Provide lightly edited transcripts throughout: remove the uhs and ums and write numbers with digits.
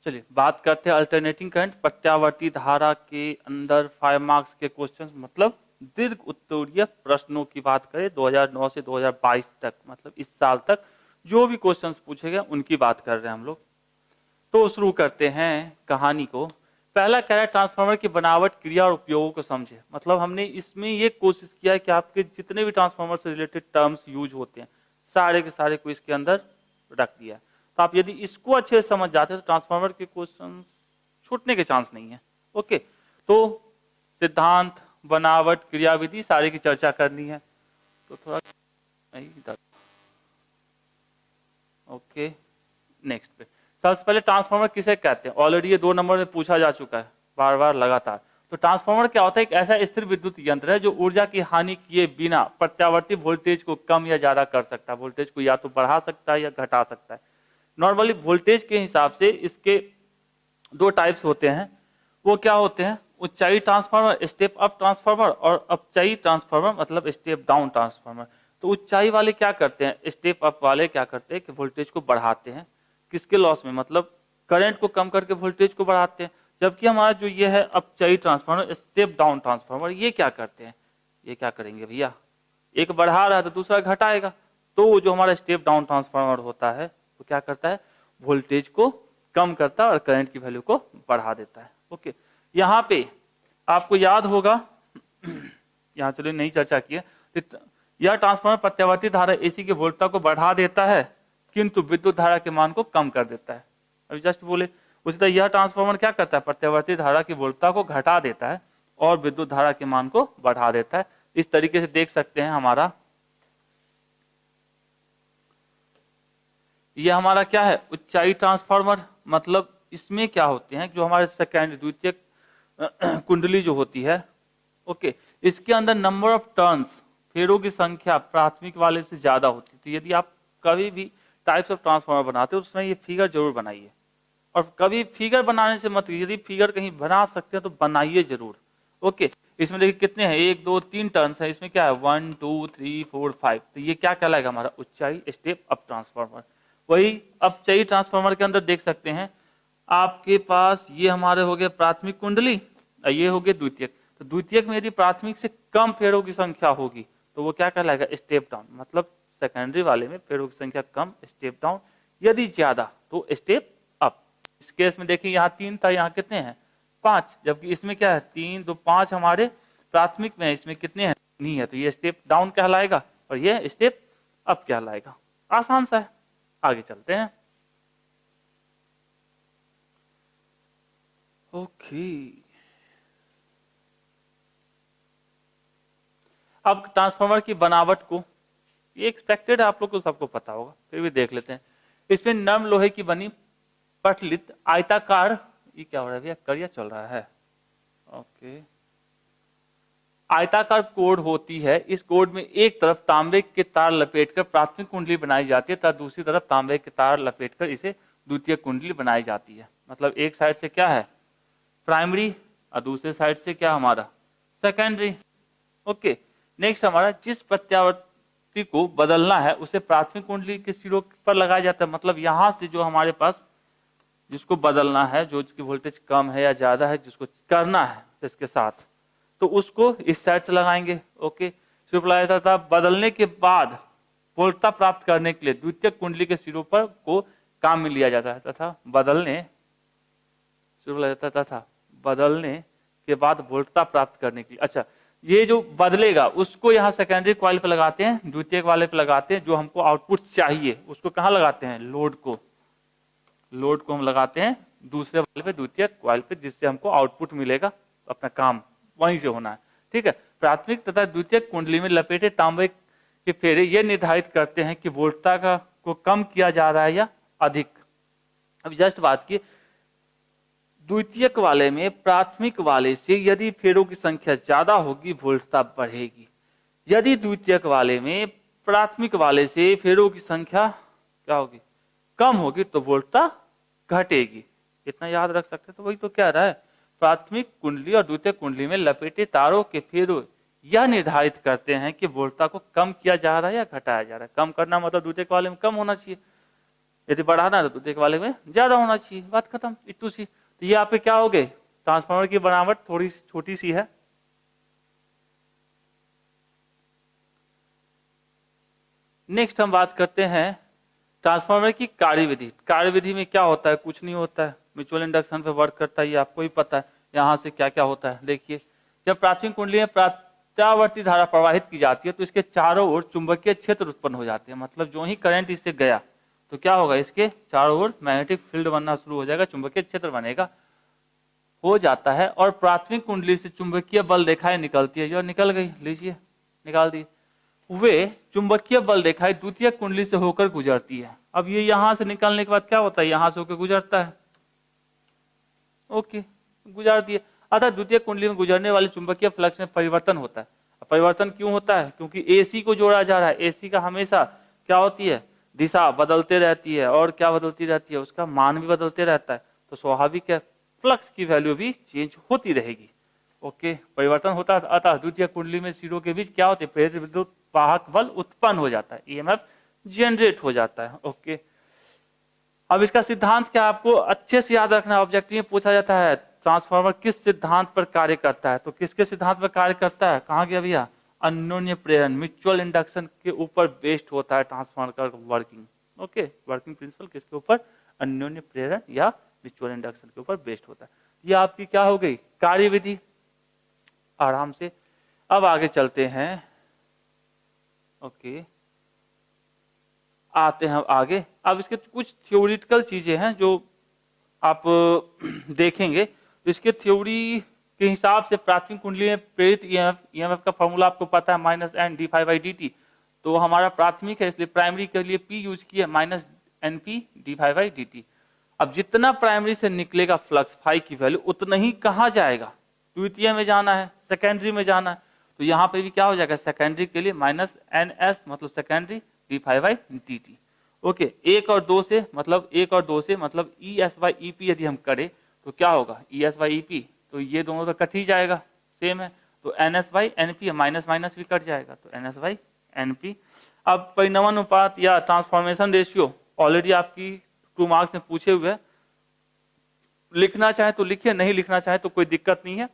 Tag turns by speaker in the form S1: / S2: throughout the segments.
S1: चलिए बात करते हैं अल्टरनेटिंग करंट, प्रत्यावर्ती धारा के अंदर 5 मार्क्स के क्वेश्चंस, मतलब दीर्घ उत्तरीय प्रश्नों की बात करें 2009 से 2022 तक, मतलब इस साल तक जो भी क्वेश्चंस पूछे गए उनकी बात कर रहे हैं हम लोग। तो शुरू करते हैं कहानी को। पहला कह रहा है ट्रांसफार्मर की बनावट, क्रिया और उपयोगों को समझे। मतलब हमने इसमें ये कोशिश किया है कि आपके जितने भी ट्रांसफार्मर से रिलेटेड टर्म्स यूज होते हैं सारे के सारे को इसके अंदर रख दिया है। तो आप यदि इसको अच्छे से समझ जाते हैं तो ट्रांसफार्मर के क्वेश्चन छूटने के चांस नहीं है। ओके, तो सिद्धांत, बनावट, क्रियाविधि सारे की चर्चा करनी है। तो थोड़ा ओके, नेक्स्ट पे सबसे पहले ट्रांसफार्मर किसे कहते हैं। ऑलरेडी ये 2 नंबर में पूछा जा चुका है बार बार लगातार। तो ट्रांसफार्मर क्या होता है? एक ऐसा स्थिर विद्युत यंत्र है जो ऊर्जा की हानि किए बिना प्रत्यावर्ती वोल्टेज को कम या ज्यादा कर सकता है। वोल्टेज को या तो बढ़ा सकता है या घटा सकता है। नॉर्मली वोल्टेज के हिसाब से इसके 2 टाइप्स होते हैं। वो क्या होते हैं? ऊंचाई ट्रांसफार्मर, स्टेप अप ट्रांसफार्मर, और अपचाई ट्रांसफार्मर मतलब स्टेप डाउन ट्रांसफार्मर। तो ऊंचाई वाले क्या करते हैं? स्टेप अप वाले क्या करते हैं कि वोल्टेज को बढ़ाते हैं। किसके लॉस में? मतलब करंट को कम करके वोल्टेज को बढ़ाते हैं। जबकि हमारा जो ये है अपचाई ट्रांसफार्मर, स्टेप डाउन ट्रांसफार्मर, ये क्या करते हैं? ये क्या करेंगे भैया? एक बढ़ा रहा है तो दूसरा घटाएगा। तो जो हमारा स्टेप डाउन ट्रांसफार्मर होता है वो क्या करता है? वोल्टेज को कम करता है और करंट की वैल्यू को बढ़ा देता है। ओके, यहाँ पे आपको याद होगा यहाँ चलिए नई चर्चा की है। यह ट्रांसफार्मर प्रत्यावर्ती धारा एसी की वोल्टता को बढ़ा देता है किंतु विद्युत धारा के मान को कम कर देता है। अभी जस्ट बोले उसी तरह यह ट्रांसफार्मर क्या करता है? प्रत्यावर्ती धारा की वोल्टता को घटा देता है और विद्युत धारा के मान को बढ़ा देता है। इस तरीके से देख सकते हैं हमारा यह हमारा क्या है? ऊंचाई ट्रांसफार्मर। मतलब इसमें क्या होते हैं? जो हमारे सेकेंड द्वितीयक कुंडली जो होती है, ओके, इसके अंदर नंबर ऑफ टर्न्स, फेरों की संख्या प्राथमिक वाले से ज्यादा होती है। तो यदि आप कभी भी टाइप्स ऑफ ट्रांसफार्मर बनाते हो उसमें ये फिगर जरूर बनाइए। और कभी फिगर बनाने से मत, यदि फिगर कहीं बना सकते हैं तो बनाइए जरूर। ओके, इसमें देखिए कितने हैं? 1 2 3 टर्न्स है। इसमें क्या है? 1 2 3 4 5। तो ये क्या कहलाएगा? हमारा ऊंचाई स्टेप अप ट्रांसफार्मर। वही अपचाई ट्रांसफार्मर के अंदर देख सकते हैं आपके पास ये हमारे हो गए प्राथमिक कुंडली, ये हो गए द्वितीयक। तो द्वितीयक में यदि प्राथमिक से कम फेरों की संख्या होगी तो वो क्या कहलाएगा? Step down. मतलब सेकेंडरी वाले में फेरों की संख्या कम, स्टेप डाउन। यदि ज्यादा तो स्टेप अप। इस केस में देखिए यहाँ 3 था, यहाँ कितने हैं? 5। जबकि इसमें क्या है? 3 2 5 हमारे प्राथमिक में है, इसमें कितने हैं? नहीं है। तो ये स्टेप डाउन कहलाएगा और ये स्टेप अप कहलाएगा। आसान सा है। आगे चलते हैं। ओके, अब ट्रांसफार्मर की बनावट को, ये एक्सपेक्टेड है, आप लोग को सबको पता होगा, फिर भी देख लेते हैं। इसमें नर्म लोहे की बनी पटलित आयताकार, ये क्या हो रहा है भैया? करिया चल रहा है। ओके, आयताकार कोड होती है। इस कोड में एक तरफ तांबे के तार लपेटकर प्राथमिक कुंडली बनाई जाती है तथा दूसरी तरफ तांबे के तार लपेटकर इसे द्वितीय कुंडली बनाई जाती है। मतलब एक साइड से क्या है? प्राइमरी, और दूसरे साइड से क्या हमारा? सेकेंडरी। ओके, नेक्स्ट हमारा जिस प्रत्यावर्ती को बदलना है उसे प्राथमिक कुंडली के सिरों पर लगाया जाता है। मतलब यहां से जो हमारे पास जिसको बदलना है, जो जिसकी वोल्टेज कम है या ज्यादा है, जिसको करना है इसके साथ, तो उसको इस साइड से लगाएंगे। ओके, सिर्फ लगाया जाता है। बदलने के बाद वोल्टता प्राप्त करने के लिए द्वितीय कुंडली के सिरों पर को काम में लिया जाता है तथा बदलने तथा बदलने के बाद वोल्टता प्राप्त करने के लिए, अच्छा, ये जो बदलेगा उसको यहाँ सेकेंडरी कॉइल पे लगाते हैं, द्वितीयक वाले पे लगाते हैं। जो हमको आउटपुट चाहिए उसको कहाँ लगाते हैं? लोड को हम लगाते हैं दूसरे वाले पे, द्वितीयक कॉइल पे, जिससे हमको आउटपुट मिलेगा। अपना काम वहीं से होना है। ठीक है, प्राथमिक तथा द्वितीयक कुंडली में लपेटे तांबे के फेरे ये निर्धारित करते हैं कि वोल्टता का को कम किया जा रहा है या अधिक। अब जस्ट बात की, द्वितीयक वाले में प्राथमिक वाले से यदि फेरों की संख्या ज्यादा होगी वोल्टता बढ़ेगी। यदि द्वितीयक वाले में प्राथमिक वाले से फेरों की संख्या क्या होगी? कम होगी तो वोल्टता घटेगी। इतना याद रख सकते। तो वही तो कह रहा है, प्राथमिक कुंडली और द्वितीयक कुंडली में लपेटे तारों के फेरों यह निर्धारित करते हैं कि वोल्टता को कम किया जा रहा है या घटाया जा रहा है। कम करना मतलब द्वितीयक वाले में कम होना चाहिए, यदि बढ़ाना है तो द्वितीयक वाले में ज्यादा होना चाहिए, बात खत्म, इटू सी। तो ये आपके क्या हो गए, ट्रांसफार्मर की बनावट थोड़ी छोटी सी है। नेक्स्ट हम बात करते हैं ट्रांसफार्मर की कार्यविधि। कार्यविधि में क्या होता है, कुछ नहीं होता है, म्यूचुअल इंडक्शन पे वर्क करता है, ये आपको ही पता है। यहाँ से क्या क्या होता है देखिए, जब प्राथमिक कुंडली में प्रत्यावर्ती धारा प्रवाहित की जाती है तो इसके चारों ओर चुंबकीय क्षेत्र उत्पन्न हो जाते हैं। मतलब जो ही करंट इससे गया तो क्या होगा, इसके चारों ओर मैग्नेटिक फील्ड बनना शुरू हो जाएगा, चुंबकीय क्षेत्र बनेगा, हो जाता है। और प्राथमिक कुंडली से चुंबकीय बल रेखाएं निकलती है, जो निकल गई, लीजिए निकाल दी। वे चुंबकीय बल रेखाएं द्वितीय कुंडली से होकर गुजरती है। अब ये यहां से निकलने के बाद क्या होता है, यहां से होकर गुजरता है, ओके गुजार दिए। अतः द्वितीय कुंडली में गुजरने वाले चुंबकीय फ्लक्स में परिवर्तन होता है। परिवर्तन क्यों होता है, क्योंकि एसी को जोड़ा जा रहा है। एसी का हमेशा क्या होती है, दिशा बदलते रहती है, और क्या बदलती रहती है, उसका मान भी बदलते रहता है। तो स्वाभाविक है फ्लक्स की वैल्यू भी चेंज होती रहेगी, ओके परिवर्तन होता है। अतः द्वितीय कुंडली में सिरों के बीच क्या होते हैं, प्रेरित विद्युत वाहक बल उत्पन्न हो जाता है, ईएमएफ जनरेट हो जाता है, ओके। अब इसका सिद्धांत क्या आपको अच्छे से याद रखना है, ऑब्जेक्टिव में पूछा जाता है ट्रांसफार्मर किस सिद्धांत पर कार्य करता है, तो किसके सिद्धांत पर कार्य करता है, कहाँ गया भैया, अन्योन्य प्रेरण, म्यूचुअल इंडक्शन के ऊपर बेस्ड होता है ट्रांसफार्मर का वर्किंग, ओके। वर्किंग प्रिंसिपल किसके ऊपर, अन्योन्य प्रेरण या म्यूचुअल इंडक्शन के ऊपर बेस्ड होता है। ये आपकी क्या हो गई, कार्यविधि, आराम से। अब आगे चलते हैं, ओके आते हैं आगे। अब इसके कुछ थ्योरिटिकल चीजें हैं जो आप देखेंगे। इसके थ्योरी के हिसाब से प्राथमिक कुंडली में प्रेरित ईएमएफ का फॉर्मूला आपको पता है, minus N D phi by D T. तो हमारा प्राथमिक है, इसलिए प्राइमरी के लिए पी यूज किया, minus N P D phi by D T. अब जितना प्राइमरी से निकलेगा फ्लक्स फाई की वैल्यू उतना ही कहाँ जाएगा, द्वितीय में जाना है, सेकेंडरी में जाना है। तो यहाँ पे भी क्या हो जाएगा, सेकेंडरी के लिए माइनस एन एस मतलब secondary D phi by D T, okay. एक और दो से मतलब E S by E P यदि हम करें तो क्या होगा, E S by E P, तो ये दोनों तो कट ही जाएगा, सेम है। तो N S by N P, minus minus भी कट जाएगा, तो N S by N P. अब परिणमन अनुपात या ट्रांसफॉर्मेशन रेशियो ऑलरेडी आपकी 2 मार्क्स में पूछे हुए, लिखना चाहे तो लिखिए, नहीं लिखना चाहे तो कोई दिक्कत नहीं है।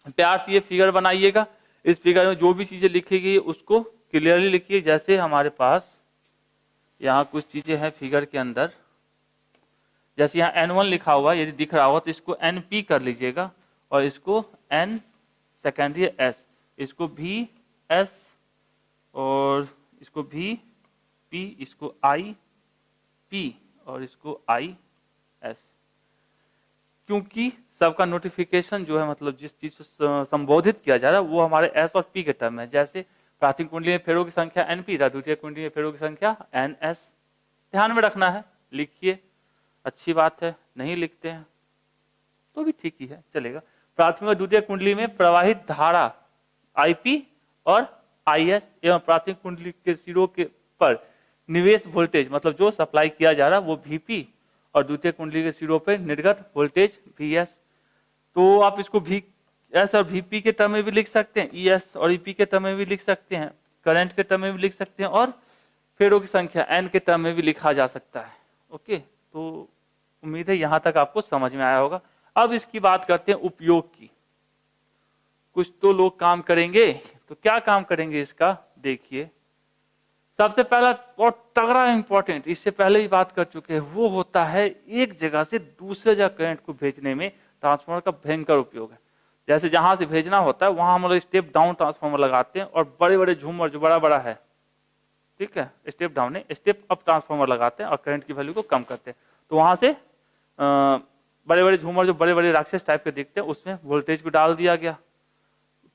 S1: प्यार से ये फिगर बनाइएगा, इस फिगर में जो भी चीजें लिखी गई उसको क्लियरली लिखिए। जैसे हमारे पास यहाँ कुछ चीजें हैं फिगर के अंदर, जैसे यहाँ N1 लिखा हुआ यदि दिख रहा हो तो इसको NP कर लीजिएगा, और इसको N सेकेंडरी S, इसको भी S, और इसको भी P, इसको I P, और इसको I S। क्योंकि सबका नोटिफिकेशन जो है, मतलब जिस चीज को संबोधित किया जा रहा है वो हमारे S और P के टर्म है। जैसे प्राथमिक कुंडली में फेरों की संख्या NP, द्वितीय कुंडली में फेरों की संख्या NS। ध्यान में रखना है, लिखिए, अच्छी बात है। नहीं लिखते हैं तो भी ठीक ही है, चलेगा। प्राथमिक और द्वितीय कुंडली में प्रवाहित धारा IP और IS एवं प्राथमिक कुंडली के सिरों के पर निवेश वोल्टेज मतलब जो सप्लाई किया जा रहा है वो VP, और द्वितीय कुंडली के सिरों पर निर्गत वोल्टेज VS। तो आप इसको VS और VP के टर्म में भी लिख सकते हैं, ES और EP के टर्म में भी लिख सकते हैं, करंट के टर्म में भी लिख सकते हैं, और फेरों की संख्या N के टर्म में भी लिखा जा सकता है, ओके। तो उम्मीद है यहां तक आपको समझ में आया होगा। अब इसकी बात करते हैं उपयोग की। कुछ तो लोग काम करेंगे, तो क्या काम करेंगे इसका, देखिए। सबसे पहला और तगड़ा इंपॉर्टेंट, इससे पहले ही बात कर चुके हैं, वो होता है एक जगह से दूसरे जगह करंट को भेजने में ट्रांसफार्मर का भयंकर उपयोग है। जैसे जहां से भेजना होता है वहां हम लोग स्टेप डाउन ट्रांसफार्मर लगाते हैं, और बड़े बड़े झूमर जो बड़ा बड़ा है, ठीक है, स्टेप डाउन है, स्टेप अप ट्रांसफार्मर लगाते हैं और करंट की वैल्यू को कम करते हैं। तो वहां से बड़े बड़े झूमर जो बड़े बड़े राक्षस टाइप के दिखते हैं उसमें वोल्टेज को डाल दिया गया,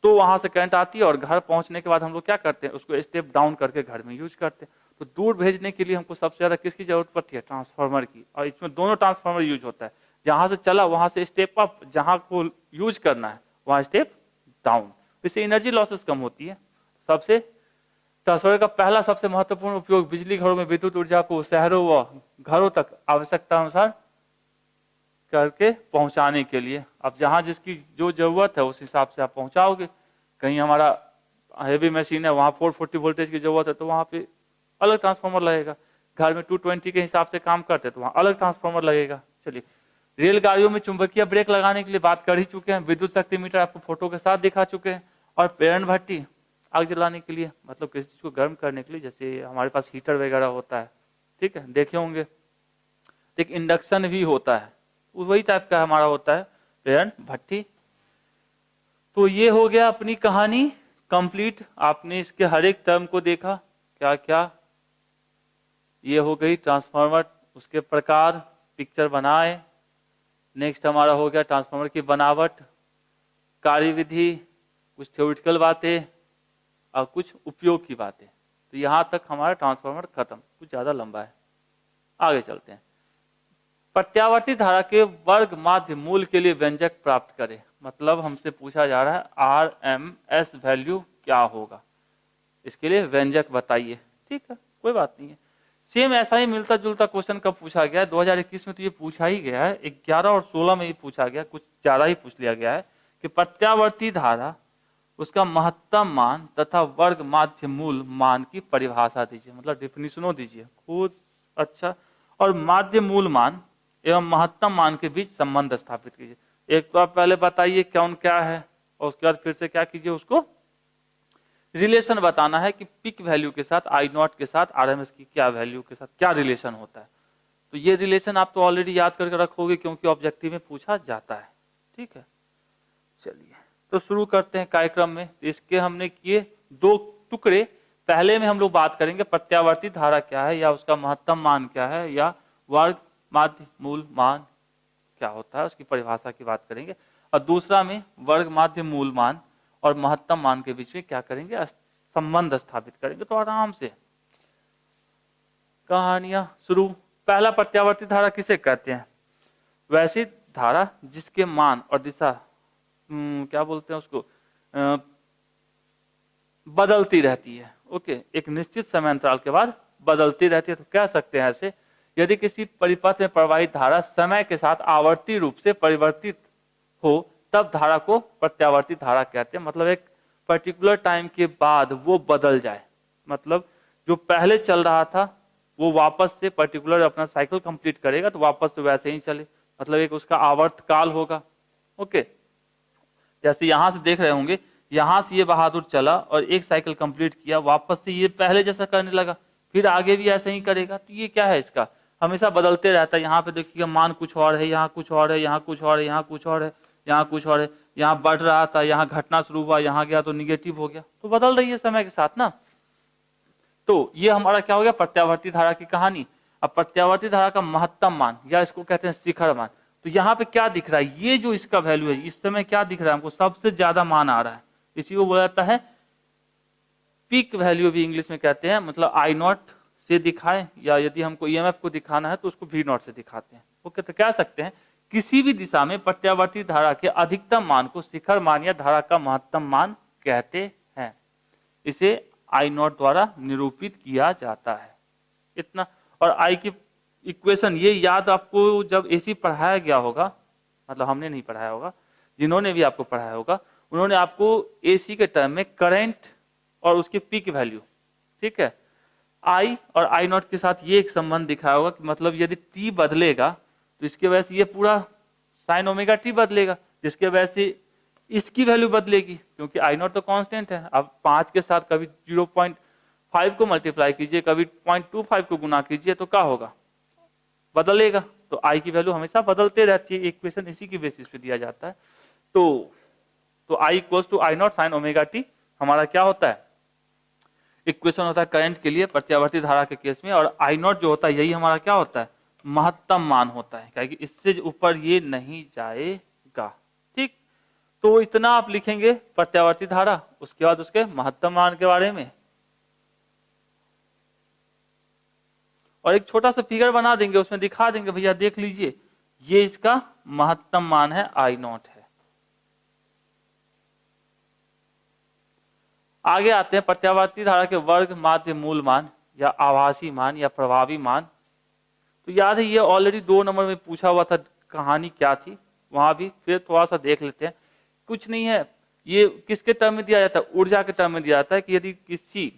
S1: तो वहां से करंट आती है, और घर पहुंचने के बाद हम लोग क्या करते हैं, उसको स्टेप डाउन करके घर में यूज करते हैं। तो दूर भेजने के लिए हमको सबसे ज्यादा किसकी जरूरत पड़ती है, ट्रांसफार्मर की, और इसमें दोनों ट्रांसफार्मर यूज होता है। जहां से चला वहां से स्टेप अप, जहां को यूज करना है वहां स्टेप डाउन, इससे एनर्जी लॉसेस कम होती है। सबसे ट्रांसफार्मर का पहला सबसे महत्वपूर्ण उपयोग बिजली घरों में विद्युत ऊर्जा को शहरों व घरों तक आवश्यकता अनुसार करके पहुंचाने के लिए। अब जहां जिसकी जो जरूरत है उस हिसाब से आप पहुंचाओगे। कहीं हमारा हेवी मशीन है, वहां 440 वोल्टेज की जरूरत है तो वहां पे अलग ट्रांसफार्मर लगेगा। घर में 220 के हिसाब से काम करते हैं तो वहाँ अलग ट्रांसफार्मर लगेगा। चलिए, रेलगाड़ियों में चुंबकीय ब्रेक लगाने के लिए बात कर ही चुके हैं, विद्युत शक्ति मीटर आपको फोटो के साथ दिखा चुके हैं, और प्रेरण भट्टी आग जलाने के लिए, मतलब किसी चीज को गर्म करने के लिए, जैसे हमारे पास हीटर वगैरह होता है, ठीक है, देखे होंगे। एक इंडक्शन भी होता है, वही टाइप का हमारा होता है प्रेरण भट्टी। तो ये हो गया अपनी कहानी कंप्लीट। आपने इसके हर एक टर्म को देखा, क्या क्या, ये हो गई ट्रांसफार्मर, उसके प्रकार, पिक्चर बनाए। नेक्स्ट हमारा हो गया ट्रांसफार्मर की बनावट, कार्यविधि, कुछ थ्योरेटिकल बातें और कुछ उपयोग की बातें। तो यहां तक हमारा ट्रांसफार्मर खत्म, कुछ ज्यादा लंबा है। आगे चलते हैं। प्रत्यावर्ती धारा के वर्ग माध्य मूल के लिए व्यंजक प्राप्त करें। मतलब हमसे पूछा जा रहा है RMS वैल्यू क्या होगा, इसके लिए व्यंजक बताइए। ठीक है, कोई बात नहीं है। सेम ऐसा ही मिलता जुलता क्वेश्चन कब पूछा गया है, 2021 में तो ये पूछा ही गया है, 11 और 16 में ये पूछा गया, कुछ ज्यादा ही पूछ लिया गया है कि प्रत्यावर्ती धारा, उसका महत्तम मान तथा वर्ग माध्य मूल मान की परिभाषा दीजिए, मतलब डिफिनिशनों दीजिए खुद। अच्छा, और माध्य मूल मान एवं महत्तम मान के बीच संबंध स्थापित कीजिए। एक तो आप पहले बताइए कौन क्या है, और उसके बाद फिर से क्या कीजिए, उसको रिलेशन बताना है कि पिक वैल्यू के साथ आई नॉट के साथ आरएमएस की क्या वैल्यू के साथ क्या रिलेशन होता है। तो ये रिलेशन आप तो ऑलरेडी याद करके रखोगे क्योंकि ऑब्जेक्टिव में पूछा जाता है। ठीक है, चलिए तो शुरू करते हैं कार्यक्रम में। इसके हमने किए 2 टुकड़े। पहले में हम लोग बात करेंगे प्रत्यावर्ती धारा क्या है, या उसका महत्तम मान क्या है, या वर्ग माध्य मूल मान क्या होता है, उसकी परिभाषा की बात करेंगे। और दूसरा में वर्ग माध्य मूल मान और महत्तम मान के बीच में क्या करेंगे, संबंध स्थापित करेंगे। तो आराम से कहानियां शुरू। पहला, प्रत्यावर्ती धारा किसे कहते हैं? वैसी धारा जिसके मान और दिशा क्या बोलते हैं उसको, बदलती रहती है। ओके, एक निश्चित समय अंतराल के बाद बदलती रहती है। तो कह सकते हैं ऐसे, यदि किसी परिपथ में प्रवाहित धारा समय के साथ आवर्ती रूप से परिवर्तित हो तब धारा को प्रत्यावर्ती धारा कहते हैं। मतलब एक पर्टिकुलर टाइम के बाद वो बदल जाए, मतलब जो पहले चल रहा था वो वापस से पर्टिकुलर अपना साइकिल कंप्लीट करेगा तो वापस से वैसे ही चले, मतलब एक उसका आवर्त काल होगा। ओके, जैसे यहां से देख रहे होंगे, यहां से ये बहादुर चला और एक साइकिल कंप्लीट किया, वापस से ये पहले जैसा करने लगा, फिर आगे भी ऐसे ही करेगा। तो ये क्या है, इसका हमेशा बदलते रहता है। यहाँ पे देखिए मान कुछ और है, यहाँ कुछ और है, यहाँ कुछ और है, यहाँ कुछ और है, यहाँ कुछ और है, यहाँ बढ़ रहा था, यहाँ घटना शुरू हुआ, यहाँ गया तो निगेटिव हो गया। तो बदल रही है समय के साथ ना। तो ये हमारा क्या हो गया, प्रत्यावर्ती धारा की कहानी। अब प्रत्यावर्ती धारा का महत्तम मान, या इसको कहते हैं शिखर मान। तो यहाँ पे क्या दिख रहा है, ये जो इसका वैल्यू है इस समय क्या दिख रहा है हमको, सबसे ज्यादा मान आ रहा है। इसी को बोला जाता है पीक वैल्यू भी इंग्लिश में कहते हैं। मतलब आई नॉट से दिखाए, या यदि हमको ईएमएफ को दिखाना है तो उसको वी नॉट से दिखाते हैं। ओके, तो कह सकते हैं किसी भी दिशा में प्रत्यावर्ती धारा के अधिकतम मान को शिखर मान या धारा का महत्तम मान कहते हैं। इसे आई नॉट द्वारा निरूपित किया जाता है। इतना। और आई की इक्वेशन ये याद आपको जब एसी पढ़ाया गया होगा, मतलब हमने नहीं पढ़ाया होगा, जिन्होंने भी आपको पढ़ाया होगा उन्होंने आपको एसी के टर्म में करंट और उसके पीक वैल्यू, ठीक है, आई और आई नॉट के साथ ये एक संबंध दिखाया होगा कि मतलब यदि टी बदलेगा तो इसके वजह से ये पूरा साइन ओमेगा टी बदलेगा, जिसके वजह से इसकी वैल्यू बदलेगी, क्योंकि आई नॉट तो कांस्टेंट है। अब 5 के साथ कभी 0.5 को मल्टीप्लाई कीजिए, कभी 0.25 को गुना कीजिए तो क्या होगा, बदलेगा। तो आई की वैल्यू हमेशा बदलते रहती है। इक्वेशन इसी की बेसिस पे दिया जाता है। तो I equals to I naught sine omega T हमारा क्या होता है, इक्वेशन होता है करंट के लिए प्रत्यावर्ती धारा के केस में। और आई नॉट जो होता है यही हमारा क्या होता है, महत्तम मान होता है, क्योंकि इससे ऊपर ये नहीं जाएगा। ठीक, तो इतना आप लिखेंगे प्रत्यावर्ती धारा, उसके बाद उसके महत्तम मान के बारे में, और एक छोटा सा फिगर बना देंगे, उसमें दिखा देंगे भैया देख लीजिए ये इसका महत्तम मान है, आई नॉट है। आगे आते हैं प्रत्यावर्ती धारा के वर्ग माध्य मूल मान या आभासी मान या प्रभावी मान। तो याद है ये ऑलरेडी 2 नंबर में पूछा हुआ था, कहानी क्या थी वहां भी फिर थोड़ा सा देख लेते हैं। कुछ नहीं है, ये किसके टर्म में दिया जाता है, ऊर्जा के टर्म में दिया जाता है कि यदि किसी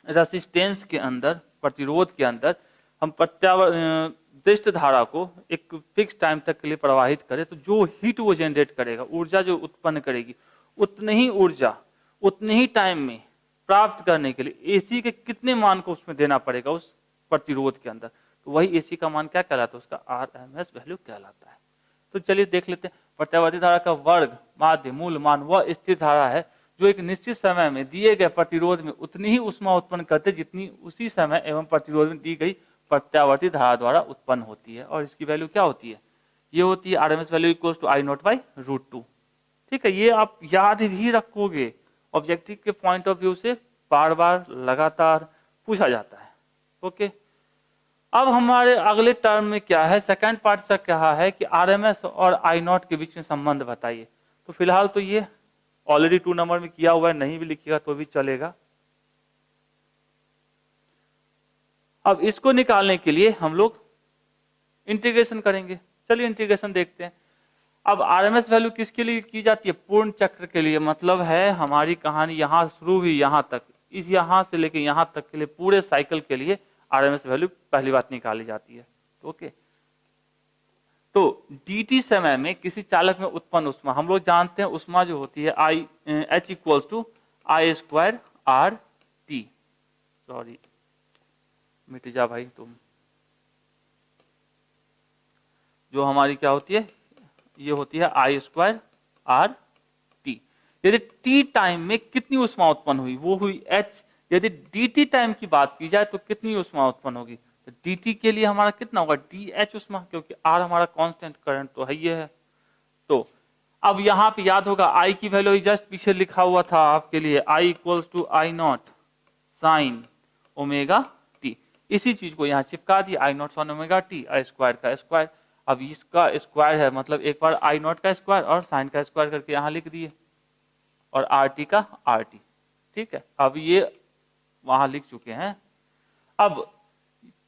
S1: रेसिस्टेंस के अंदर प्रतिरोध के अंदर हम प्रत्यावर्तित धारा को एक फिक्स टाइम तक के लिए प्रवाहित करें तो जो हीट वो जनरेट करेगा, ऊर्जा जो उत्पन्न करेगी, उतनी ही ऊर्जा उतने ही टाइम में प्राप्त करने के लिए एसी के कितने मान को उसमें देना पड़ेगा उस प्रतिरोध के अंदर, तो वही एसी का मान क्या कहलाता है, उसका आरएमएस वैल्यू कहलाता है। तो चलिए देख लेते हैं। प्रत्यावर्ती धारा का वर्ग माध्य मूल मान वह स्थिर धारा है जो एक निश्चित समय में दिए गए प्रतिरोध में उतनी ही ऊष्मा उत्पन्न करते जितनी उसी समय एवं प्रतिरोध में दी गई प्रत्यावर्ती धारा द्वारा उत्पन्न होती है। और इसकी वैल्यू क्या होती है, ये होती है RMS value equal to I naught by √2। ठीक है, ये आप याद भी रखोगे, ऑब्जेक्टिव के पॉइंट ऑफ व्यू से बार बार लगातार पूछा जाता है। ओके, अब हमारे अगले टर्म में क्या है, सेकंड पार्ट से क्या है कि आरएमएस और आई नॉट के बीच में संबंध बताइए। तो फिलहाल तो ये ऑलरेडी 2 नंबर में किया हुआ है, नहीं भी लिखिएगा तो भी चलेगा। अब इसको निकालने के लिए हम लोग इंटीग्रेशन करेंगे। चलिए इंटीग्रेशन देखते हैं। अब आरएमएस वैल्यू किसके लिए की जाती है, पूर्ण चक्र के लिए, मतलब है हमारी कहानी यहाँ शुरू हुई यहाँ तक, इस यहाँ से लेके यहाँ तक के लिए पूरे साइकिल के लिए आरएमएस वैल्यू पहली बात निकाली जाती है। ओके, तो dt समय में किसी चालक में उत्पन्न ऊष्मा, हम लोग जानते हैं ऊष्मा जो होती है I H equals to I square R T. Sorry, मिट जा भाई तुम। जो हमारी क्या होती है, ये होती है आई स्क्वायर आर टी। यदि टी टाइम में कितनी ऊष्मा उत्पन्न हुई, वो हुई H। यदि dt टाइम की बात की जाए तो कितनी ऊष्मा उत्पन्न होगी, तो dt के लिए हमारा कितना होगा, dH ऊष्मा, क्योंकि R हमारा कांस्टेंट करंट तो है ये है। तो अब यहाँ पे याद होगा I की वैल्यू जस्ट पीछे लिखा हुआ था आपके लिए, I equals to I naught sine omega T. इसी चीज को यहाँ चिपका दिया, I naught sine omega T, I square का स्क्वायर। अब इसका स्क्वायर है मतलब एक बार आई नॉट का स्क्वायर और साइन का स्क्वायर करके यहाँ लिख दिए, और आर टी का आर टी। ठीक है, अब ये वहां लिख चुके हैं। अब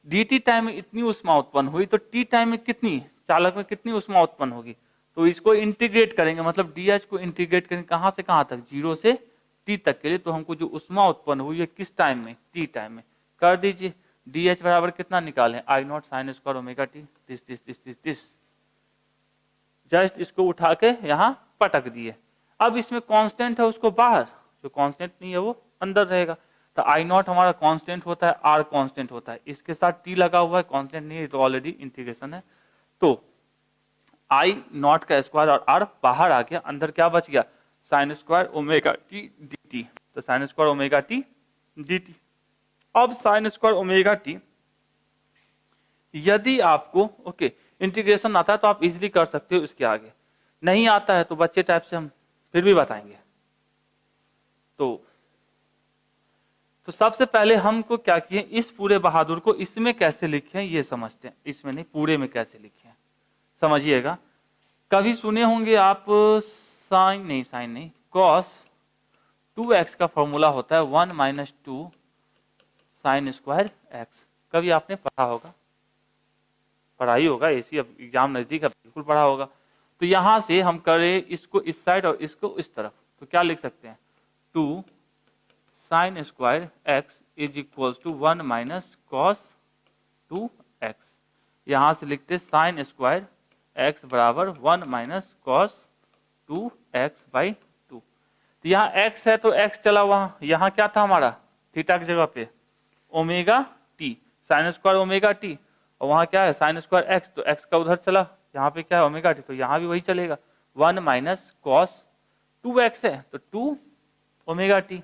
S1: dt टाइम में इतनी ऊष्मा उत्पन्न हुई तो t टाइम में कितनी, चालक में कितनी ऊष्मा उत्पन्न होगी, तो इसको इंटीग्रेट करेंगे, मतलब dH को इंटीग्रेट करेंगे कहां से कहां तक, 0 से t तक के लिए। तो हमको जो ऊष्मा उत्पन्न हुई है किस टाइम में, t टाइम में, कर दीजिए। dH बराबर कितना निकालें, I naught sine square omega T, this. Just इसको उठा के यहाँ पटक दिए। अब इसमें कांस्टेंट है उसको बाहर, जो कांस्टेंट नहीं है वो अंदर रहेगा। तो आई नॉट हमारा कांस्टेंट होता है, आर कांस्टेंट होता है, इसके साथ टी लगा हुआ है, कांस्टेंट नहीं है तो ऑलरेडी इंटीग्रेशन है। तो आई नॉट का स्क्वायर और आर बाहर आ गया, अंदर क्या बच गया, sign square omega T dt। तो sign square omega T dt। अब साइन स्क्वायर ओमेगा टी यदि आपको इंटीग्रेशन आता है तो आप इजिली कर सकते हो, इसके आगे नहीं आता है तो बच्चे टाइप से हम फिर भी बताएंगे। तो सबसे पहले हमको क्या किए, इस पूरे बहादुर को इसमें कैसे लिखे हैं ये समझते हैं, इसमें नहीं पूरे में कैसे लिखे हैं समझिएगा। कभी सुने होंगे आप साइन नहीं कॉस 2x का फॉर्मूला होता है 1 माइनस 2 साइन स्क्वायर x। कभी आपने पढ़ा होगा, पढ़ाई होगा, ऐसी अब एग्जाम नजदीक है बिल्कुल पढ़ा होगा। तो यहां से हम करें इसको इस साइड और इसको इस तरफ, तो क्या लिख सकते हैं, 2 sine square x is equals to 1 minus cos 2x। यहां से लिखते साइन स्क्वायर x बराबर 1 माइनस कॉस 2x बाई 2। तो यहाँ x है तो x चला वहां, यहाँ क्या था हमारा थीटा की जगह पे omega T, sign square omega T, और वहां क्या है साइन स्क्वायर x, तो x का उधर चला, यहाँ पे क्या है ओमेगा टी, तो यहाँ भी वही चलेगा 1 माइनस कॉस 2x है तो 2 ओमेगा टी।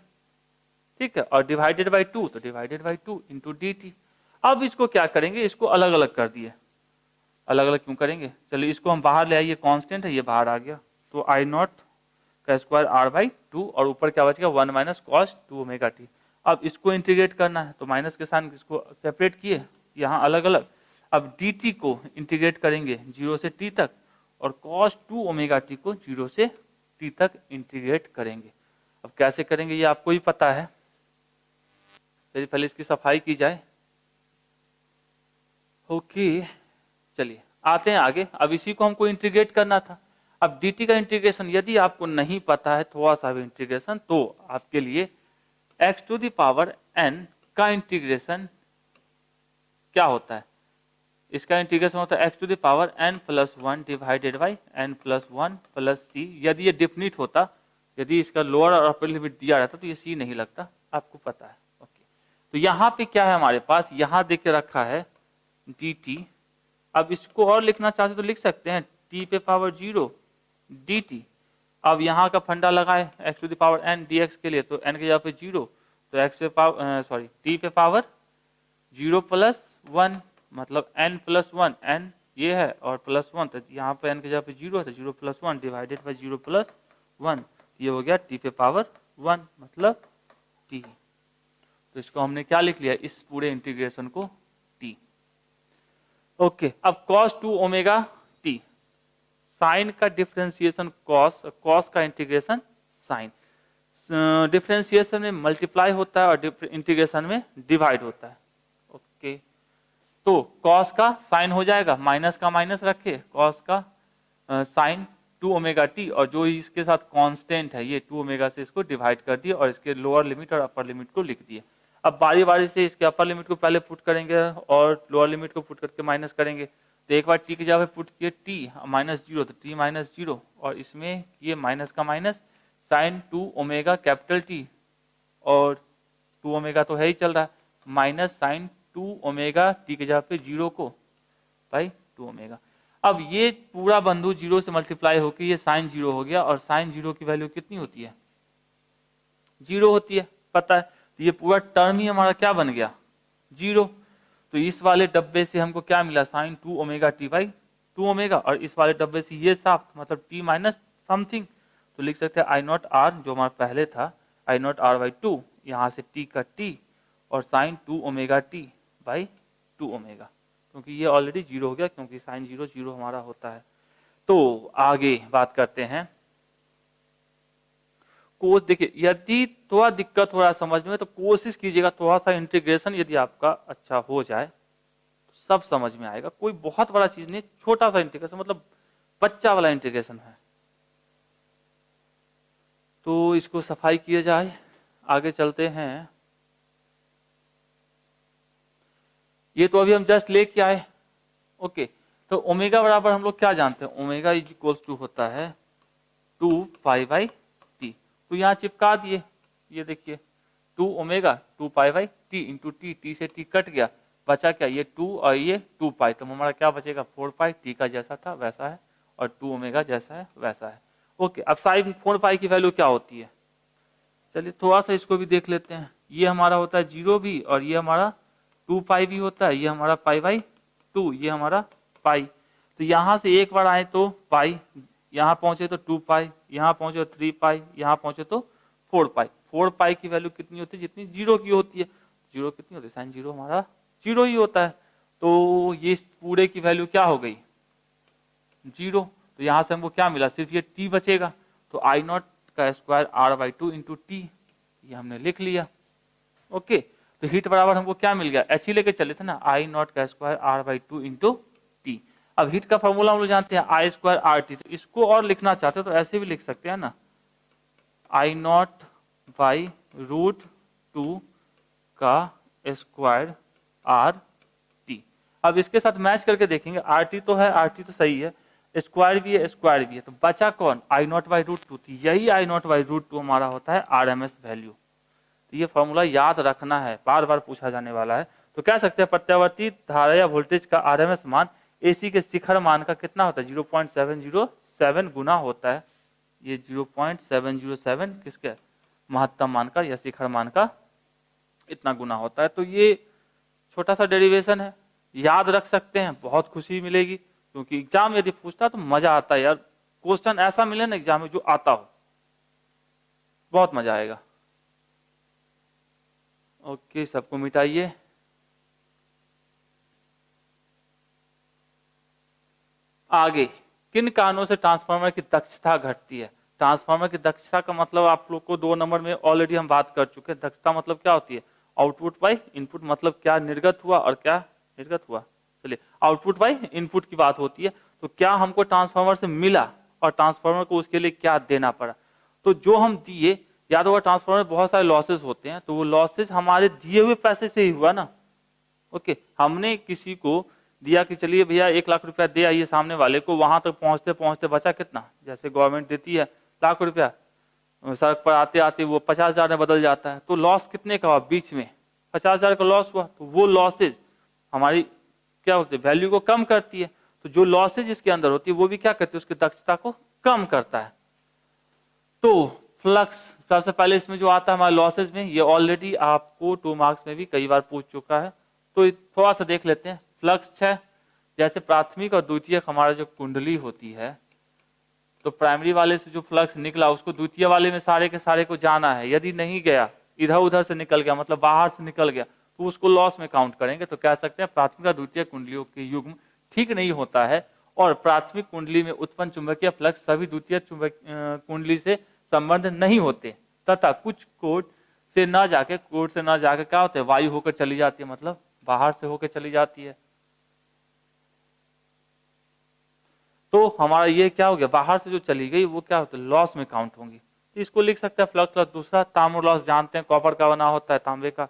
S1: ठीक है, और डिवाइडेड बाई 2 तो डिवाइडेड बाई 2 इंटू dt। अब इसको क्या करेंगे, इसको अलग अलग कर दिए। अलग अलग क्यों करेंगे, चलिए इसको हम बाहर ले आइए, कांस्टेंट है ये बाहर आ गया, तो आई नॉट का स्क्वायर आर बाई 2 और ऊपर क्या बच गया 1 माइनस कॉस 2 ओमेगा टी। अब इसको इंटीग्रेट करना है तो माइनस के साथ इसको सेपरेट किए, यहाँ अलग अलग। अब dt को इंटीग्रेट करेंगे 0 से t तक, और cos 2 ओमेगा टी को 0 से t तक इंटीग्रेट करेंगे। अब कैसे करेंगे ये आपको ही पता है, पहले इसकी सफाई की जाए। ओके, चलिए आते हैं आगे। अब इसी को हमको इंटीग्रेट करना था। अब dt का इंटीग्रेशन यदि आपको नहीं पता है थोड़ा सा भी इंटीग्रेशन, तो आपके लिए x to the power n का इंटीग्रेशन क्या होता है, इसका इंटीग्रेशन होता है X to the power n plus 1 divided by n plus 1 plus C. यदि ये डिफिनिट होता, यदि इसका लोअर और अपर लिमिट दिया रहता तो ये सी नहीं लगता, आपको पता है। ओके, तो यहाँ पे क्या है हमारे पास, यहाँ देख के रखा है dt। अब इसको और लिखना चाहते तो लिख सकते हैं t पे पावर 0 dt। अब यहाँ का फंडा लगाए x to the power n dx के लिए, तो n के जगह पे 0, तो x पे पावर t पे पावर 0 प्लस 1, मतलब n प्लस 1, n ये है और प्लस 1, तो यहाँ पे n के जगह पे 0 है, तो 0 प्लस 1 डिवाइडेड बाई 0 प्लस 1, ये हो गया t पे पावर 1 मतलब t। तो इसको हमने क्या लिख लिया, इस पूरे इंटीग्रेशन को t। ओके, अब cos 2 ओमेगा t, साइन का डिफरेंशिएशन cos, cos का इंटीग्रेशन साइन। डिफरेंशिएशन में मल्टीप्लाई होता है और इंटीग्रेशन में डिवाइड होता है। ओके, तो cos का साइन हो जाएगा, माइनस का माइनस रखे, cos का साइन 2 ओमेगा टी, और जो इसके साथ कांस्टेंट है ये 2 ओमेगा से इसको डिवाइड कर दिए और इसके लोअर लिमिट और अपर लिमिट को लिख दिए। अब बारी बारी से इसके अपर लिमिट को पहले पुट करेंगे और लोअर लिमिट को पुट करके माइनस करेंगे। तो एक बार टी की जगह पुट किए टी माइनस 0, तो टी माइनस 0, और इसमें ये माइनस का minus sine 2 omega capital T, और 2 ओमेगा तो है ही चल रहा है, माइनस साइन 2 ओमेगा टी के जगह पे 0 को भाई 2 ओमेगा। अब ये पूरा बंधु 0 से मल्टीप्लाई होकर ये साइन 0 हो गया, और साइन 0 की वैल्यू कितनी होती है, 0 होती है, पता है। तो ये पूरा टर्म ही हमारा क्या बन गया, 0। तो इस वाले डब्बे से हमको क्या मिला, sine 2 omega T by 2 omega, और इस वाले डब्बे से ये साफ, मतलब टी माइनस समथिंग, तो लिख सकते हैं आई नॉट आर, जो हमारा पहले था आई नॉट आर बाई 2, यहाँ से टी का टी और sine 2 omega T by 2 omega, क्योंकि ये ऑलरेडी 0 हो गया, क्योंकि साइन 0 0 हमारा होता है। तो आगे बात करते हैं कोस। देखिए, यदि थोड़ा दिक्कत हो रहा है समझने में तो कोशिश कीजिएगा थोड़ा सा इंटीग्रेशन यदि आपका अच्छा हो जाए तो सब समझ में आएगा। कोई बहुत बड़ा चीज नहीं, छोटा सा इंटीग्रेशन, मतलब बच्चा वाला इंटीग्रेशन है। तो इसको सफाई किया जाए, आगे चलते हैं। ये तो अभी हम जस्ट लेके आए। ओके, तो ओमेगा बराबर हम लोग क्या जानते हैं, ओमेगा इज इक्वल्स टू होता है 2 पाई बाई टी। तो यहाँ चिपका दिए, ये देखिए 2 omega 2 pi by T into T, T से टी कट गया, बचा क्या, ये 2 और ये 2 पाई, तो हमारा क्या बचेगा 4 पाई, टी का जैसा था वैसा है और 2 ओमेगा जैसा है वैसा है। ओके, अब साइन 4 पाई की वैल्यू क्या होती है, चलिए थोड़ा सा इसको भी देख लेते हैं। ये हमारा होता है 0 भी, और ये हमारा 2 पाई भी होता है, ये हमारा पाई बाई 2, ये हमारा पाई। तो यहाँ से एक बार आए तो पाई, यहाँ पहुंचे तो 2 पाई, यहाँ पहुंचे तो 3 पाई, यहाँ पहुंचे तो 4 पाई। 4 पाई की वैल्यू कितनी होती है, जितनी 0 की होती है। 0 कितनी होती है, साइन 0 हमारा 0 ही होता है। तो ये पूरे की वैल्यू क्या हो गई, 0। तो यहाँ से हमको क्या मिला, सिर्फ ये t बचेगा। तो आई नॉट का square R by 2 into T, ये हमने लिख लिया। ओके, तो हीट बराबर हमको क्या मिल गया, एच ही लेके चले थे ना, आई नॉट का square R by 2 into T. अब हीट का फॉर्मूला हम लोग जानते हैं आई स्क्वायर आर टी, तो इसको और लिखना चाहते हो तो ऐसे भी लिख सकते हैं ना, आई नॉट बाई रूट 2 का स्क्वायर आर टी। अब इसके साथ मैच करके देखेंगे, आर टी तो है, आर टी तो सही है, स्क्वायर भी है, स्क्वायर भी है, तो बचा कौन, आई नॉट बाई रूट 2। यही आई नॉट बाई रूट 2 हमारा होता है आर एम एस वैल्यू। तो ये फॉर्मूला याद रखना है, बार बार पूछा जाने वाला है। तो कह सकते हैं प्रत्यावर्ती धारा या वोल्टेज का आरएमएस मान एसी के शिखर मान का कितना होता है, 0.707 गुना होता है। ये 0.707 किसके, महत्तम मान का या शिखर मान का इतना गुना होता है। तो ये छोटा सा डेरिवेशन है, याद रख सकते हैं, बहुत खुशी मिलेगी, क्योंकि एग्जाम यदि पूछता तो मजा आता है यार। क्वेश्चन ऐसा मिले ना एग्जाम में जो आता हो, बहुत मजा आएगा। ओके, सबको मिटाइए। आगे, किन कारणों से ट्रांसफार्मर की दक्षता घटती है। ट्रांसफार्मर की दक्षता का मतलब आप लोग को 2 नंबर में ऑलरेडी हम बात कर चुके हैं। दक्षता मतलब क्या होती है, आउटपुट बाय इनपुट, मतलब क्या निर्गत हुआ और क्या निर्गत हुआ। चलिए, आउटपुट बाय इनपुट की बात होती है, तो क्या हमको ट्रांसफार्मर से मिला और ट्रांसफार्मर को उसके लिए क्या देना पड़ा। तो जो हम दिए, याद होगा ट्रांसफार्मर में बहुत सारे लॉसेस होते हैं, तो वो लॉसेस हमारे दिए हुए पैसे से ही हुआ ना, ओके, हमने किसी को दिया कि चलिए भैया 1 लाख रुपया दे आइए सामने वाले को, वहां तक पहुंचते पहुंचते बचा कितना, जैसे गवर्नमेंट देती है लाख रुपया, सड़क पर आते आते वो 50,000 में बदल जाता है, तो लॉस कितने का हुआ बीच में, 50,000 का लॉस हुआ। तो वो लॉसेज हमारी क्या होती है, वैल्यू को कम करती है। तो जो लॉसेज इसके अंदर होती है वो भी क्या करती है, उसकी दक्षता को कम करता है। तो फ्लक्स सबसे पहले इसमें जो आता है हमारे लॉसेज में, ये ऑलरेडी आपको 2 मार्क्स में भी कई बार पूछ चुका है, तो थोड़ा सा देख लेते हैं। फ्लक्स 6, जैसे प्राथमिक और द्वितीयक हमारा जो कुंडली होती है, तो प्राइमरी वाले से जो फ्लक्स निकला उसको द्वितीय वाले में सारे के सारे को जाना है। यदि नहीं गया, इधर उधर से निकल गया, मतलब बाहर से निकल गया, तो उसको लॉस में काउंट करेंगे। तो कह सकते हैं प्राथमिक और द्वितीय कुंडलियों के युग्म ठीक नहीं होता है, और प्राथमिक कुंडली में उत्पन्न चुंबकीय फ्लक्स सभी द्वितीय कुंडली से संबंध नहीं होते, तथा कुछ कोड से न जाके क्या होता है, वायु होकर चली जाती है, मतलब बाहर से होकर चली जाती है। तो हमारा ये क्या हो गया, बाहर से जो चली गई वो क्या होता है, लॉस में काउंट होंगी। तो इसको लिख सकते हैं फ्लक्स लॉस। दूसरा ताम्र लॉस, जानते हैं कॉपर का बना होता है, तांबे का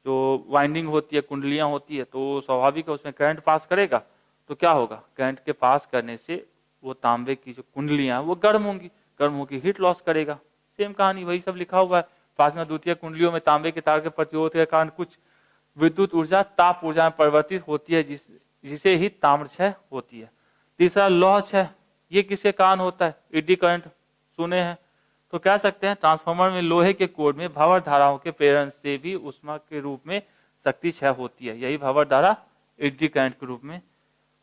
S1: जो वाइंडिंग होती है, कुंडलियां होती है, तो स्वाभाविक है उसमें करंट पास करेगा, तो क्या होगा, करंट के पास करने से वो तांबे की जो कुंडलियां वो गर्म होंगी, गर्म होकर हीट लॉस करेगा। सेम कहानी वही सब लिखा हुआ है। प्राथमिक द्वितीय कुंडलियों में तांबे के तार के प्रतिरोध के कारण कुछ विद्युत ऊर्जा ताप ऊर्जा में परिवर्तित होती है, जिसे ही ताम्रक्षय होती है। तीसरा लॉस है, ये किसके कारण होता है, एडी करंट सुने हैं, तो कह सकते हैं ट्रांसफार्मर में लोहे के कोर में भंवर धाराओं के प्रेरण से भी ऊष्मा के रूप में शक्ति क्षय होती है। यही भंवर धारा एडी करंट के रूप में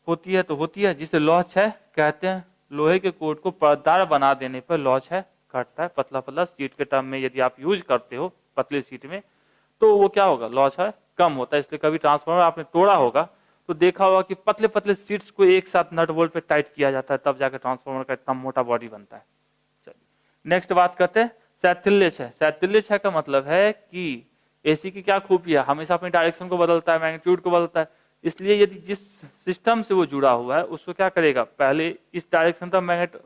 S1: होती है, तो होती है, जिसे लौह क्षय कहते हैं। लोहे के कोर को परतदार बना देने पर लौह क्षय घटता है। पतला पतला सीट के टर्म में यदि आप यूज करते हो पतली सीट में, तो वो क्या होगा, लौह क्षय कम होता है। इसलिए कभी ट्रांसफार्मर आपने तोड़ा होगा तो देखा होगा कि पतले पतले सीट्स को एक साथ नट बोल्ट पे टाइट किया जाता है, तब जाकर ट्रांसफार्मर का इतना मोटा बॉडी बनता है। चलिए नेक्स्ट बात करते हैं शैथिल्य क्षय। शैथिल्य क्षय का मतलब है कि एसी की क्या खूबी है, हमेशा अपनी डायरेक्शन को बदलता है, मैग्नीट्यूड को बदलता है। इसलिए यदि जिस सिस्टम से वो जुड़ा हुआ है उसको क्या करेगा, पहले इस डायरेक्शन तक मैग्नेट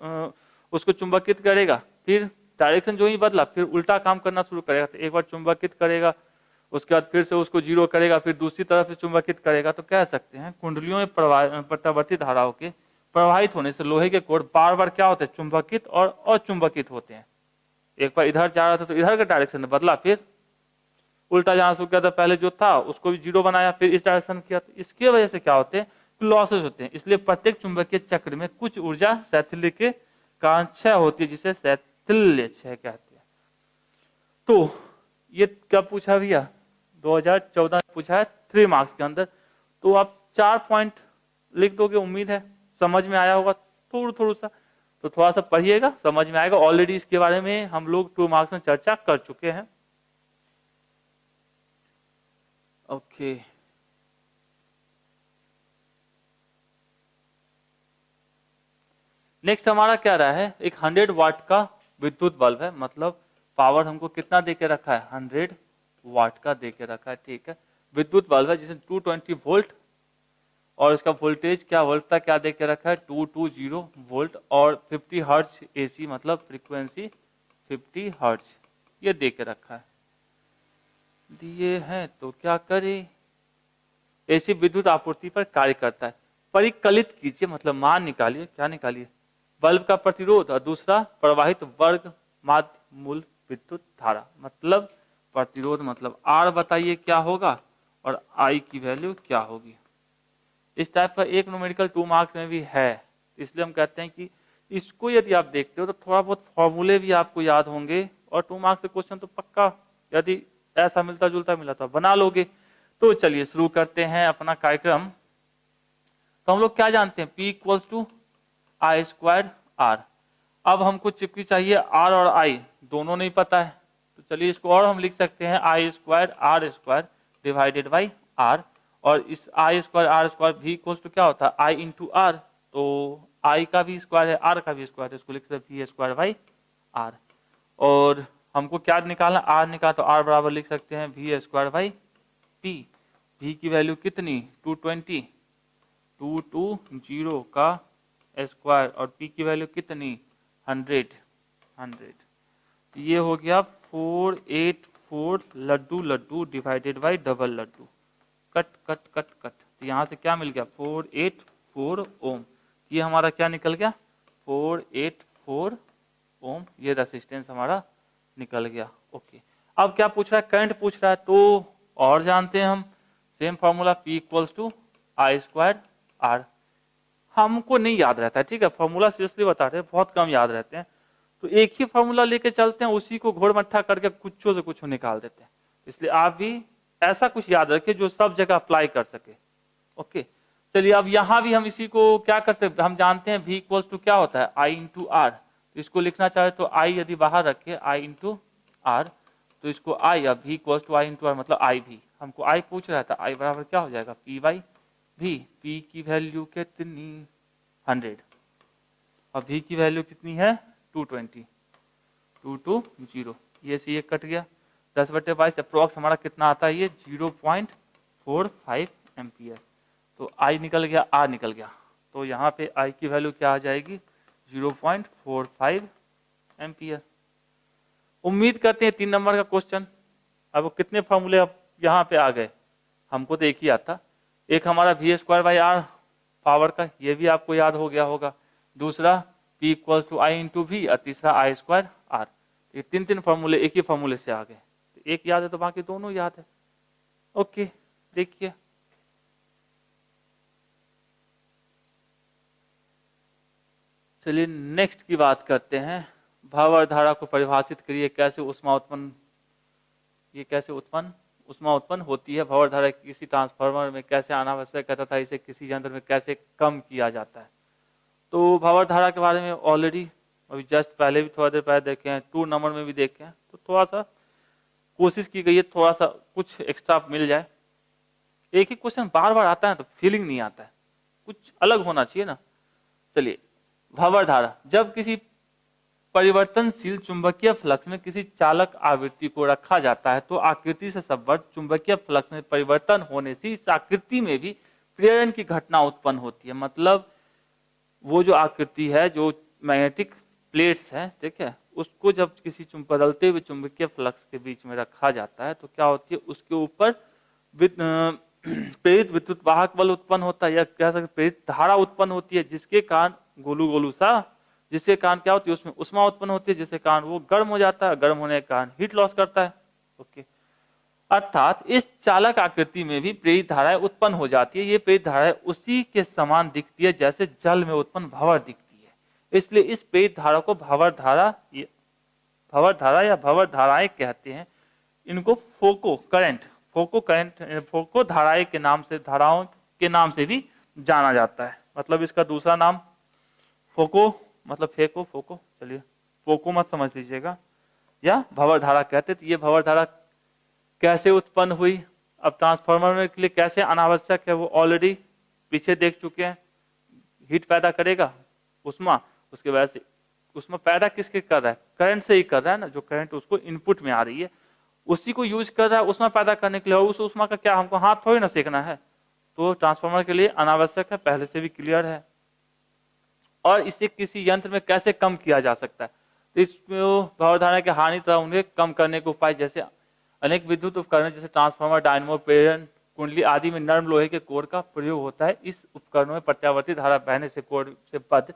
S1: उसको चुंबकित करेगा, फिर डायरेक्शन जो ही बदला फिर उल्टा काम करना शुरू करेगा। तो एक बार चुंबकित करेगा, उसके बाद फिर से उसको जीरो करेगा, फिर दूसरी तरफ से चुंबकित करेगा। तो कह सकते हैं कुंडलियों में प्रत्यावर्ती धाराओं के प्रवाहित होने से लोहे के कोर बार बार क्या होते हैं, चुंबकित और अचुंबकित होते हैं। एक बार इधर जा रहा था तो इधर का डायरेक्शन बदला, फिर उल्टा जहां से गया था पहले जो था उसको भी जीरो बनाया, फिर इस डायरेक्शन किया। तो इसकी वजह से क्या होते हैं, लॉसेस होते हैं। इसलिए प्रत्येक चुंबकीय चक्र में कुछ ऊर्जा शैथिल्य के कारण क्षय होती है, जिसे शैथिल्य क्षय कहते हैं। तो ये कब पूछा भैया, 2014 में पूछा है 3 मार्क्स के अंदर। तो आप 4 पॉइंट लिख दोगे, उम्मीद है समझ में आया होगा थोड़ा सा। तो थोड़ा सा पढ़िएगा, समझ में आएगा। ऑलरेडी इसके बारे में हम लोग 2 मार्क्स में चर्चा कर चुके हैं। ओके नेक्स्ट हमारा क्या रहा है, एक 100 वाट का विद्युत बल्ब है, मतलब पावर हमको कितना देके रखा है, 100 वाट का देके रखा है। ठीक है, विद्युत बल्ब है जिसे 220 वोल्ट और इसका वोल्टेज क्या वोल्ट तक क्या देके रखा है, 220 वोल्ट और 50 हर्ट्ज एसी, मतलब फ्रीक्वेंसी 50 हर्ट्ज ये देके रखा है। दिए हैं तो क्या करे, एसी विद्युत आपूर्ति पर कार्य करता है। परिकलित कीजिए, मतलब मान निकालिए, क्या निकालिए, बल्ब का प्रतिरोध और दूसरा प्रवाहित वर्ग माध्य मूल विद्युत धारा, मतलब प्रतिरोध मतलब आर बताइए क्या होगा और आई की वैल्यू क्या होगी। इस टाइप का एक न्यूमेरिकल 2 मार्क्स में भी है, इसलिए हम कहते हैं कि इसको यदि आप देखते हो तो थोड़ा बहुत फॉर्मूले भी आपको याद होंगे और 2 मार्क्स से क्वेश्चन तो पक्का, यदि ऐसा मिलता जुलता मिला तो बना लोगे। तो चलिए शुरू करते हैं अपना कार्यक्रम। तो हम लोग क्या जानते हैं, P = I² R। अब हमको चिपकी चाहिए R और I दोनों नहीं पता है, तो चलिए इसको और हम लिख सकते हैं I² R² divided by R। और इस I² R² भी इक्वल्स क्या होता है, I × R। तो I का भी स्क्वायर है, R का भी स्क्वायर है, इसको लिख सकते हैं V² R। और हमको क्या निकालना, R निकाला, तो R बराबर लिख सकते हैं V² P। V की वैल्यू कितनी, 220, 220 का स्क्वायर, और P की वैल्यू कितनी, 100। तो ये हो गया 484 लड्डू डिवाइडेड बाई डबल लड्डू। कट कट कट कट, तो यहाँ से क्या मिल गया 484 ओम, ये हमारा क्या निकल गया 484 ओम, ये रेसिस्टेंस हमारा निकल गया। ओके, अब क्या पूछ रहा है, करंट पूछ रहा है, तो और जानते हैं हम same formula P equals to I square R, हमको नहीं याद रहता है, ठीक है, फॉर्मूला सीरियसली बता रहे हैं, बहुत कम याद रहते हैं, तो एक ही फॉर्मूला लेके चलते हैं, उसी को घोड़ मट्ठा करके कुछ से कुछ निकाल देते हैं, इसलिए आप भी ऐसा कुछ याद रखिए जो सब जगह अप्लाई कर सके। ओके, चलिए अब यहां भी हम इसी को क्या कर सकते, हम जानते हैं V इक्वल्स टू क्या होता है I इंटू आर, इसको लिखना चाहे तो I यदि बाहर रखे I इंटू आर, तो इसको I, अब V equals to I into R मतलब I भी, हमको I पूछ रहा था, I बराबर क्या हो जाएगा P बाई V, P की वैल्यू कितनी 100, और V की वैल्यू कितनी है 220, 220, ये से ये कट गया, 10/22 अप्रोक्स हमारा कितना आता है ये 0.45 एम्पियर, तो I निकल गया R निकल गया, तो यहाँ पे I की वैल्यू क्या आ जाएगी 0.45 एम्पियर। उम्मीद करते हैं 3 नंबर का क्वेश्चन, अब कितने फॉर्मूले अब यहाँ पे आ गए, हमको तो एक ही आता, एक हमारा V square by R power का, ये भी आपको याद हो गया होगा, दूसरा P equals to I into V, और तीसरा I स्क्वायर आर, ये 3 फॉर्मूले एक ही फॉर्मूले से आ गए, तो एक याद है तो बाकी दोनों याद है। ओके, देखिए चलिए नेक्स्ट की बात करते हैं, भावर धारा को परिभाषित करिए, कैसे ऊष्मा उत्पन्न, ये कैसे ऊष्मा उत्पन्न होती है, भावर धारा किसी ट्रांसफार्मर में कैसे अनावश्यक है तथा इसे किसी यंत्र में कैसे कम किया जाता है। तो भावर धारा के बारे में ऑलरेडी अभी जस्ट पहले भी थोड़ा देर पहले देखे हैं, 2 नंबर में भी देखे हैं, तो थोड़ा सा कोशिश की गई है थोड़ा सा कुछ एक्स्ट्रा मिल जाए, एक ही क्वेश्चन बार बार आता है तो फीलिंग नहीं आता है, कुछ अलग होना चाहिए ना। चलिए, भावर धारा, जब किसी परिवर्तनशील चुंबकीय फ्लक्स में किसी चालक आवृत्ति को रखा जाता है तो आकृति से संबद्ध चुंबकीय फ्लक्स में परिवर्तन होने से इस आकृति में भी प्रेरण की घटना उत्पन्न होती है, मतलब वो जो आकृति है, जो मैग्नेटिक प्लेट्स है, ठीक है, उसको जब किसी बदलते हुए चुंबकीय फ्लक्स के बीच में रखा जाता है तो क्या होती है, उसके ऊपर प्रेरित विद्युत वाहक बल उत्पन्न होता है, या कह सकते प्रेरित धारा उत्पन्न होती है, जिसके कारण गोलू गोलू सा, जिसके कारण क्या होती है उसमें उष्मा उत्पन्न होती है, जिसके कारण वो गर्म हो जाता है, गर्म होने के कारण हीट लॉस करता है। ओके, अर्थात इस चालक आकृति में भी प्रेरित धाराएं उत्पन्न हो जाती है, ये प्रेरित धाराएं उसी के समान दिखती है जैसे जल में उत्पन्न भंवर दिखती है, इसलिए इस प्रेरित धारा को भंवर धारा या भंवर धाराएं कहते हैं। इनको फोको करंट, फोको धाराएं के नाम से, धाराओं के नाम से भी जाना जाता है, मतलब इसका दूसरा नाम फोको मतलब फोको, चलिए फोको मत समझ लीजिएगा, या भंवर धारा कहते। तो ये भंवर धारा कैसे उत्पन्न हुई, अब ट्रांसफार्मर के लिए कैसे अनावश्यक है वो ऑलरेडी पीछे देख चुके हैं, हीट पैदा करेगा उष्मा, उसके वजह से उष्मा पैदा किसके कर रहा है, करंट से ही कर रहा है ना, जो करंट उसको इनपुट में आ रही है उसी को यूज कर रहा है उष्मा पैदा करने के लिए, और उस उष्मा का क्या हमको हाथ थोड़ी ना सेकना है, तो ट्रांसफार्मर के लिए अनावश्यक है, पहले से भी क्लियर है। और इसे किसी यंत्र में कैसे कम किया जा सकता है, तो इस भावर धारा की हानि तथा उन्हें कम करने के उपाय, जैसे अनेक विद्युत उपकरण जैसे ट्रांसफार्मर, डायनमो, प्रेरण कुंडली आदि में नर्म लोहे के कोर का प्रयोग होता है। इस उपकरणों में प्रत्यावर्ती धारा बहने से कोर से बद्ध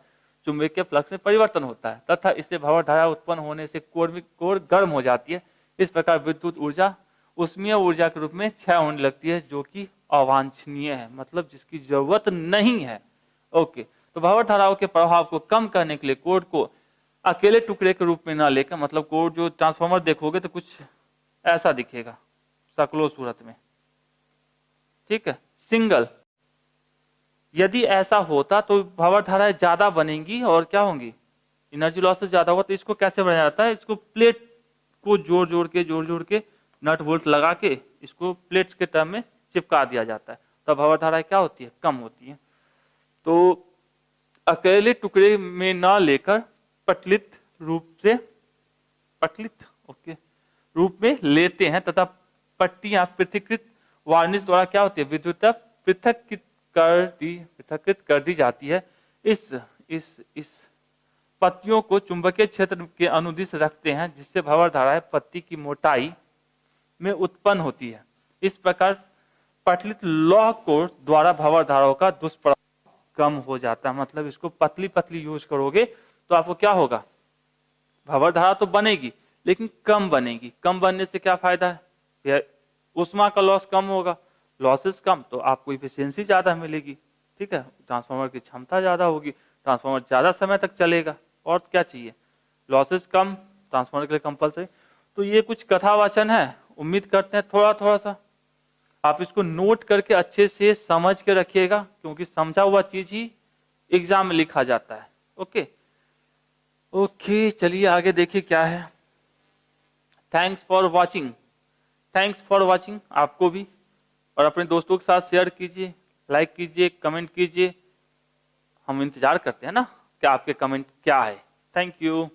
S1: चुंबकीय फ्लक्स में परिवर्तन होता है तथा इससे भावर धारा उत्पन्न होने से कोर गर्म हो जाती है। इस प्रकार विद्युत ऊर्जा उष्मीय ऊर्जा के रूप में क्षय होने लगती है, जो कि अवांछनीय है, मतलब जिसकी जरूरत नहीं है। ओके, तो भावर धाराओं के प्रभाव को कम करने के लिए कोर को अकेले टुकड़े के रूप में ना लेकर, मतलब कोर जो ट्रांसफार्मर देखोगे तो कुछ ऐसा दिखेगा सकलो सूरत में, ठीक है, सिंगल। यदि ऐसा होता तो भावर धाराएं ज्यादा बनेंगी और क्या होंगी, एनर्जी लॉसेस ज्यादा होगा। तो इसको कैसे बनाया जाता है, इसको प्लेट को जोड़ जोड़ के नट बोल्ट लगा के इसको प्लेट्स के टर्म में चिपका दिया जाता है, तब भावर धाराएं क्या होती है, कम होती है। तो अकेले टुकड़े में ना लेकर पटलित रूप में लेते हैं तथा पट्टियां पृथक्कृत वार्निश द्वारा क्या होती है, विद्युत पृथक्कृत कर दी जाती है। इस पत्तियों को चुंबकीय क्षेत्र के अनुदिश रखते हैं, जिससे भावर धाराएं पत्ती की मोटाई में उत्पन्न होती है। इस प्रकार पतली लौह कोर द्वारा भंवर धाराओं का दुष्प्रभाव कम हो जाता है। मतलब इसको पतली पतली यूज करोगे तो आपको क्या होगा, भंवर धारा तो बनेगी लेकिन कम बनेगी। कम बनने से क्या फायदा है, उष्मा का लॉस कम होगा, लॉसेस कम तो आपको इफिशियंसी ज्यादा मिलेगी। ठीक है, ट्रांसफार्मर की क्षमता ज्यादा होगी, ट्रांसफार्मर ज्यादा समय तक चलेगा। और क्या चाहिए, लॉसेस कम, ट्रांसफार्मर के लिए कंपलसरी। तो ये कुछ कथावाचन है, उम्मीद करते हैं थोड़ा थोड़ा सा आप इसको नोट करके अच्छे से समझ के रखिएगा, क्योंकि समझा हुआ चीज ही एग्जाम में लिखा जाता है। ओके ओके, चलिए आगे देखिए क्या है। Thanks for watching, thanks for watching आपको भी, और अपने दोस्तों के साथ शेयर कीजिए, लाइक कीजिए, कमेंट कीजिए। हम इंतजार करते हैं ना कि आपके कमेंट क्या है। Thank you.